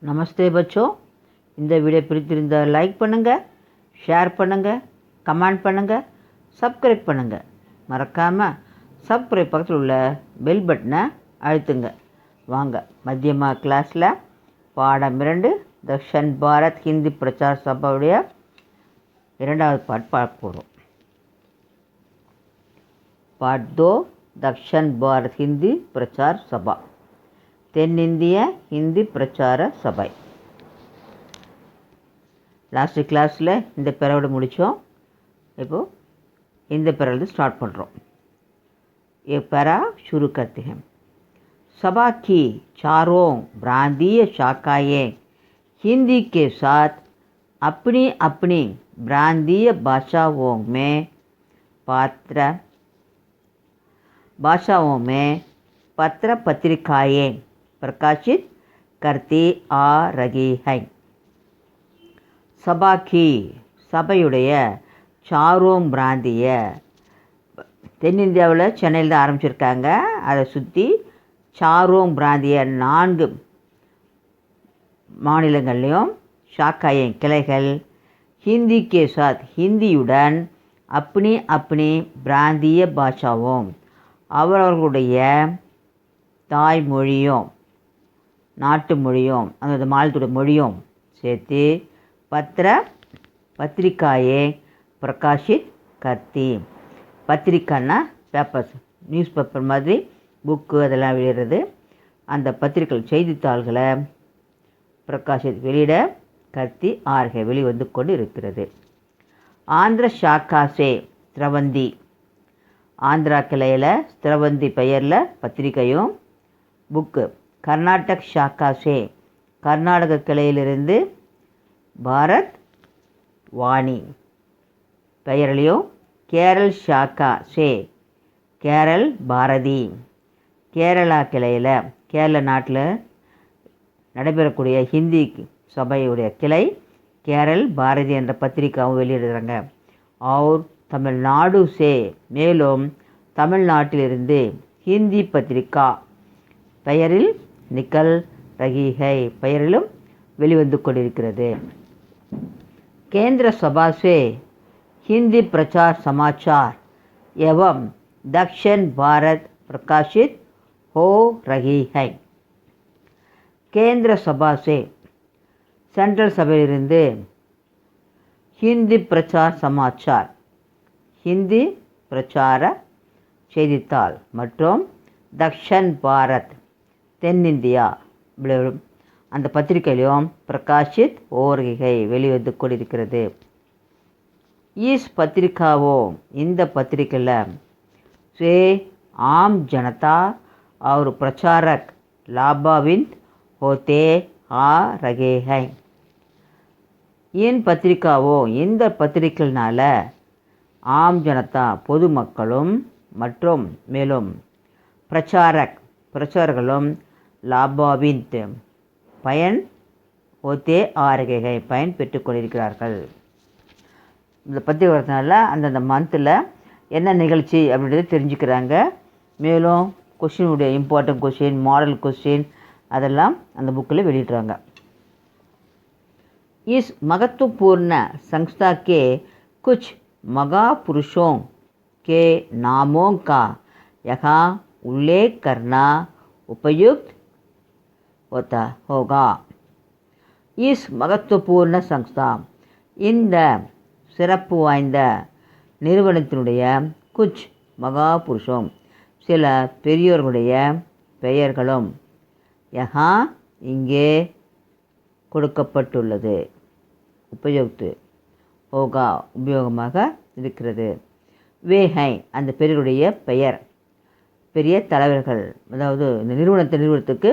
நமஸ்தே பச்சோ. இந்த வீடியோ பிடித்திருந்தால் லைக் பண்ணுங்கள், ஷேர் பண்ணுங்கள், கமெண்ட் பண்ணுங்கள், சப்ஸ்கிரைப் பண்ணுங்கள். மறக்காமல் சப்ஸ்கிரைப் பக்கத்தில் உள்ள பெல் பட்டனை அழுத்துங்க. வாங்க மத்தியமா கிளாஸில் பாடம் 2 தக்ஷன் பாரத் ஹிந்தி பிரச்சார சபாவுடைய 2வது பாட் பார்க்க போகிறோம். पार्ट 2 दक्षिण भारत हिंदी प्रचार सभा தென்னிந்திய ஹிந்தி பிரச்சார சபை. லாஸ்ட் கிளாஸில் இந்த பெரோடு முடித்தோம். இப்போது இந்த பெரோடு ஸ்டார்ட் பண்ணுறோம். ये पैरा शुरू करते हैं. सभा की चारों प्रांतीय शाखाएँ हिंदी के साथ अपनी अपनी प्रांतीय भाषाओं में पत्र पत्रिकाएँ प्रकाशित करती आ रही है. सभा की சபையுடைய சாரோம் பிராந்திய தென்னிந்தியாவில் சென்னையில் தான் ஆரம்பிச்சிருக்காங்க. அதை சுற்றி சாரோம் பிராந்திய 4 மாநிலங்கள்லேயும் ஷாக்காயின் கிளைகள் ஹிந்தி கே சாத் ஹிந்தியுடன் அப்பனி அப்பனி பிராந்திய பாஷாவும் அவர்களுடைய தாய்மொழியும் நாட்டு மொழியும் அந்த மாநிலத்துடைய மொழியும் சேர்த்து பத்திரிக்காயே பிரகாஷித் கர்த்தி. பத்திரிக்கைன்னா பேப்பர்ஸ், நியூஸ் பேப்பர் மாதிரி புக்கு அதெல்லாம் வெளியிடுறது. அந்த பத்திரிக்கை செய்தித்தாள்களை பிரகாஷித் வெளியிட கர்த்தி ஆர்கே வெளிவந்து கொண்டு இருக்கிறது. ஆந்திர ஷாக்காசே ஸ்ரவந்தி ஆந்திரா கிளையில் ஸ்ரவந்தி பெயரில் பத்திரிகையும் புக்கு. கர்நாடக் ஷாக்காசே கர்நாடக கிளையிலிருந்து பாரத் வாணி பெயரிலையும். கேரள் ஷாக்கா சே கேரள் பாரதி கேரளா கிளையில் கேரள நாட்டில் நடைபெறக்கூடிய ஹிந்தி சபையுடைய கிளை கேரள் பாரதி என்ற பத்திரிக்காவும் வெளியிடுறாங்க. அவர் தமிழ்நாடு சே மேலும் தமிழ்நாட்டிலிருந்து ஹிந்தி பத்திரிக்கா பெயரில் நிக்கல் ரகிஹை பெயரிலும் வெளிவந்து கொண்டிருக்கிறது. केंद्र सभा से हिंदी प्रचार समाचार एवं दक्षिण भारत प्रकाशित हो रही है. केंद्र सभा से சென்ட்ரல் சபையிலிருந்து ஹிந்தி பிரச்சார் சமாச்சார் ஹிந்தி பிரச்சார செய்தித்தாள் மற்றும் தக்ஷன் பாரத் தென்னிந்தியா அந்த பத்திரிகையிலும் பிரகாஷித் ஓர்கிகை வெளிவந்து கொண்டிருக்கிறது. ஈஸ் பத்திரிக்காவோ இந்த பத்திரிகையில் से आम जनता और प्रचारक लाभान्वित होते आ रहे हैं. इन பத்திரிக்காவோ இந்த பத்திரிகையினால ஆம் ஜனதா பொதுமக்களும் மற்றும் மேலும் பிரச்சாரர்களும் லாபாவின்த் பயன் ஓத்தே ஆரகைகை பயன் பெற்றுக்கொண்டிருக்கிறார்கள். இந்த பத்திரிகை வரதுனால அந்தந்த மந்தில் என்ன நிகழ்ச்சி அப்படின்றத தெரிஞ்சுக்கிறாங்க. மேலும் கொஷினுடைய இம்பார்ட்டன்ட் கொஷின், மாடல் கொஷின் அதெல்லாம் அந்த புக்கில் வெளியிடுறாங்க. इस महत्वपूर्ण संस्था के कुछ महापुरुषों के नामों का यहाँ उल्लेख करना उपयुक्त होगा. इस महत्वपूर्ण संस्था இந்த சிறப்பு வாய்ந்த நிறுவனத்தினுடைய குச் மகாபுருஷம் சில பெரியோர்களுடைய பெயர்களும் யஹா இங்கே கொடுக்கப்பட்டுள்ளது. உபயோகித்து ஹோகா உபயோகமாக இருக்கிறது. வேஹை அந்த பெரியருடைய பெயர் பெரிய தலைவர்கள், அதாவது இந்த நிறுவனத்துக்கு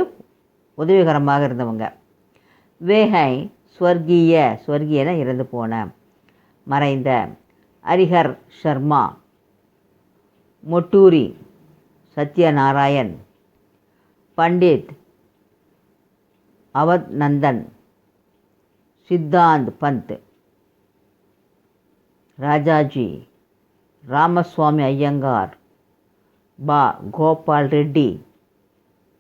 உதவிகரமாக இருந்தவங்க. வேஹை ஸ்வர்கியன இறந்து போன மறைந்த ஹரிஹர் சர்மா, மொட்டூரி சத்யநாராயண், பண்டித் அவத் நந்தன், சித்தாந்த் பந்த், ராஜாஜி, ராமசுவாமி ஐயங்கார், பா கோபால் ரெட்டி,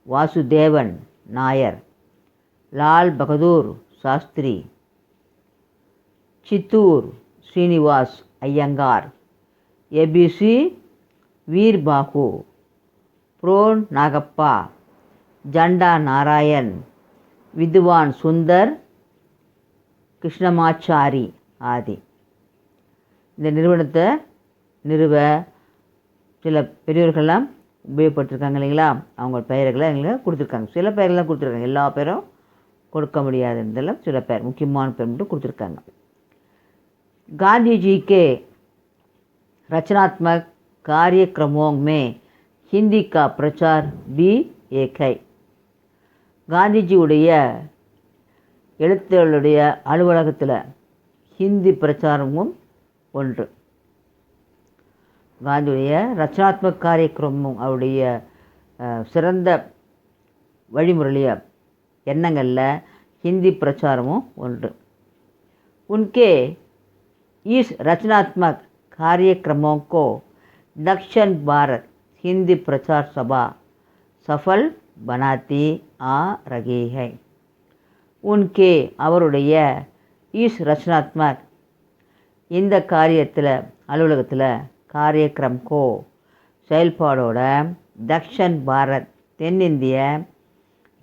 வாசுதேவன் நாயர், लाल बहादुर शास्त्री, चित्तूर श्रीनिवास अय्यंगार, एबीसी वीर बाहू, प्रो नागप्पा, जंडा नारायण, विद्वान सुंदर கிருஷ்ணமாச்சாரி ஆதி. இந்த நிறுவனத்தை நிறுவ சில பெரியவர்கள்லாம் உபயோகப்பட்டிருக்காங்க இல்லைங்களா, அவங்க பெயர்களை எங்களுக்கு கொடுத்துருக்காங்க. சில பெயர்கள்லாம் கொடுத்துருக்காங்க, எல்லா பேரும் கொடுக்க முடியாதுன்றதெல்லாம் சில பேர் முக்கியமான பேர் மட்டும் கொடுத்துருக்காங்க. गांधी जी के रचनात्मक कार्यक्रमों में हिंदी का प्रचार भी एक है. காந்திஜியுடைய எழுத்துகளுடைய அலுவலகத்தில் ஹிந்தி பிரச்சாரமும் ஒன்று. காந்தியுடைய ரச்சனாத்மக் காரியக்கிரமம் அவருடைய சிறந்த வழிமுறைய எண்ணங்களில் ஹிந்தி பிரச்சாரமும் ஒன்று. उनके इस रचनात्मक कार्यक्रमों को दक्षिण भारत हिंदी प्रचार सभा सफल बनाती आ रही है. उनके அவருடைய इस रचनात्मक இந்த காரியத்தில் அலுவலகத்தில் காரியக்கிரம் கோ செயல்பாடோட தக்ஷன் பாரத் தென்னிந்திய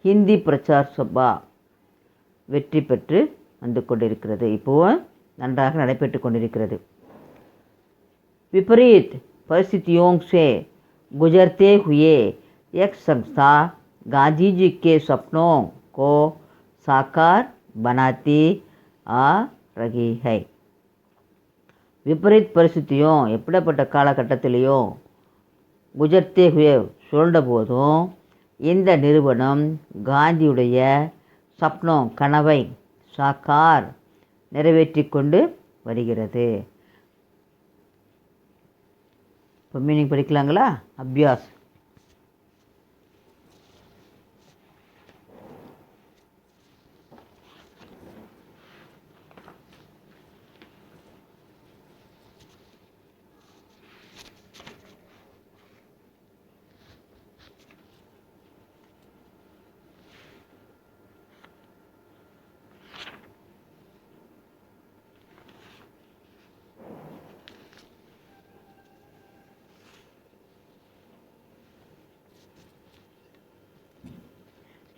ஹிந்தி பிரச்சார் சபா வெற்றி பெற்று வந்து கொண்டிருக்கிறது. இப்போது நன்றாக நடைபெற்று கொண்டிருக்கிறது. विपरीत परिस्थितियों से गुजरते हुए एक संस्था गांधी जी के सपनों को साकार बनाती आ रही है. விபரீத் பரிசுத்தியும் எப்படிப்பட்ட காலகட்டத்திலையும் குஜர்த்தே ஹுயே சுழண்ட போதும் இந்த நிறுவனம் காந்தியுடைய சப்னோம் கனவை சாக்கார் நிறைவேற்றி கொண்டு வருகிறது. இப்போ மீனிங் படிக்கலாங்களா? அபியாஸ்.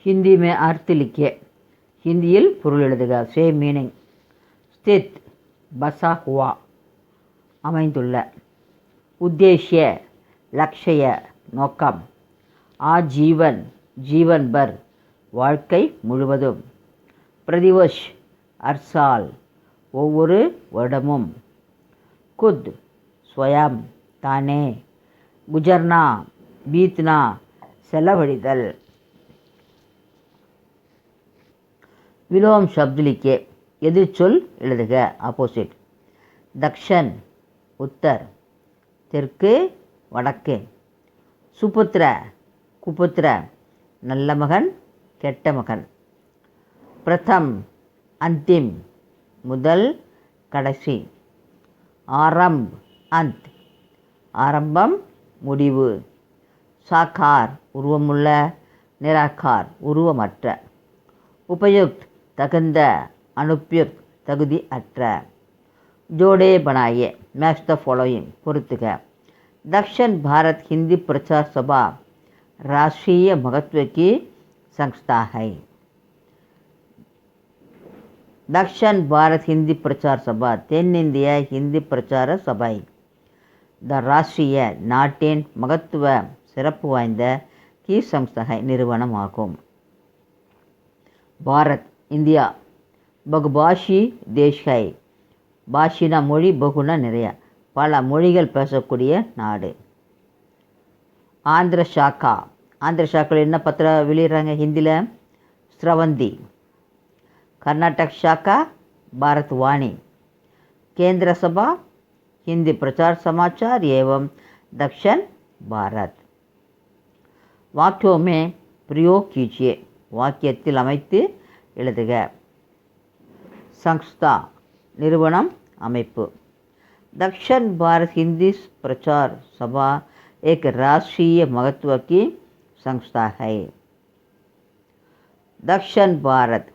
हिंदी में अर्थ लिखिए. हिंदिயில் பொருள் எழுதுக. Same meaning. ஸ்தித் பசா ஹுவா அமைந்துள்ள. உத்தேஷ்ய லக்ஷய நோக்கம். ஆஜீவன் ஜீவன் பர் வாழ்க்கை முழுவதும். பிரதிவஷ் அர்சால் ஒவ்வொரு வருடமும். குத் ஸ்வயம் தானே. குஜர்னா பீத்னா செலவழிதல். விலோம் शब्द लिखिए. எதிர்ச்சொல் எழுதுக. ஆப்போசிட். தக்ஷன் உத்தர் தெற்கு வடக்கு. சுபுத்திர குபுத்திர நல்ல மகன் கெட்ட மகன். பிரதம் அந்திம் முதல் கடைசி. ஆரம்ப் அந்த் ஆரம்பம் முடிவு. சாக்கார் உருவமுள்ள. நிராகார் உருவமற்ற. உபயுக்த் தகுந்த. அனுப்யுக்த் தகுதி அற்ற. ஜோடே பனாயே மேட்ச் த ஃபாலோயிங் பொறுத்துக. दक्षिण भारत हिंदी प्रचार सभा राष्ट्रीय महत्व की संस्था है. दक्षिण भारत हिंदी प्रचार सभा தென்னிந்திய हिंदी प्रचार सभा द राष्ट्रीय நாட்டின் மகத்துவ சிறப்பு வாய்ந்த की संस्था है நிறுவனமாகும். भारत இந்தியா बहुभाषी देश है. பாஷினா மொழி, பகுனா நிறைய, பல மொழிகள் பேசக்கூடிய நாடு. ஆந்திர ஷாக்கா ஆந்திர ஷாக்கில் என்ன பத்திரம் வெளியிடுறாங்க ஹிந்தியில்? ஸ்ரவந்தி. கர்நாடக ஷாக்கா பாரத் வாணி. केंद्र सभा हिंदी प्रचार समाचार एवं दक्षिण भारत. वाक्यों में प्रयोग कीजिए. வாக்கியத்தில் அமைத்து எழுதுக. संस्था நிறுவனம் அமைப்பு. दक्षिण भारत हिंदी प्रचार सभा एक राष्ट्रीय महत्व की संस्था है. தக்ஷன் பாரத்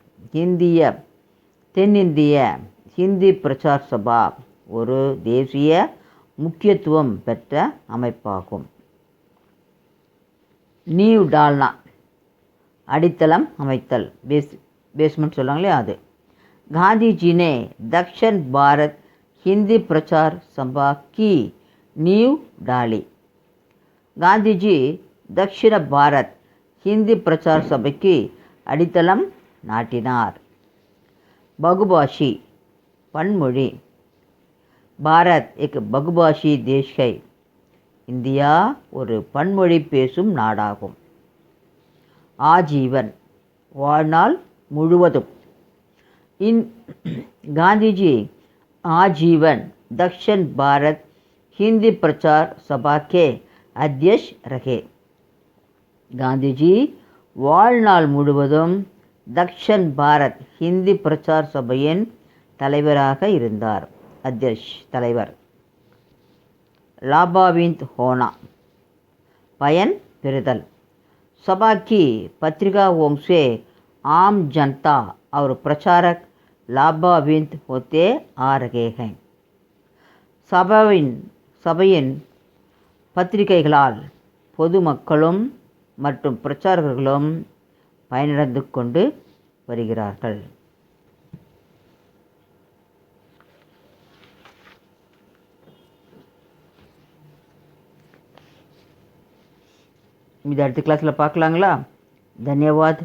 தென்னிந்திய ஹிந்தி பிரச்சார் சபா ஒரு தேசிய முக்கியத்துவம் பெற்ற அமைப்பாகும். நீவ் டால்னா அடித்தளம் அமைத்தல், பேஸ்மெண்ட் சொல்லுவாங்களே அது. காந்திஜி ने दक्षिण भारत हिंदी प्रचार सभा की नींव डाली. காந்திஜி தக்ஷிண பாரத் ஹிந்தி பிரச்சார் சபைக்கு அடித்தளம் நாட்டினார். பகுபாஷி பன்மொழி. பாரத் एक बहुभाषी देश है. இந்தியா ஒரு பன்மொழி பேசும் நாடாகும். ஆஜீவன் வாழ்நாள் முழுவதும். गांधी जी आजीवन दक्षिण भारत हिंदी प्रचार सभा के अध्यक्ष रहे. காந்திஜி வாழ்நாள் முழுவதும் தக்ஷன் பாரத் ஹிந்தி பிரச்சார் சபையின் தலைவராக இருந்தார். அத்தியக்ஷ் தலைவர். लाभान्वित होना பயன் பெறுதல். सभा की पत्रिकाओं से आम जनता और प्रचारक लाभान्वित होते आ रहे हैं. சபையின் பத்திரிகைகளால் பொதுமக்களும் மற்றும் பிரச்சாரகர்களும் பயனடைந்து கொண்டு வருகிறார்கள். இது அடுத்த கிளாஸில் பார்க்கலாங்களா? தன்யவாத்.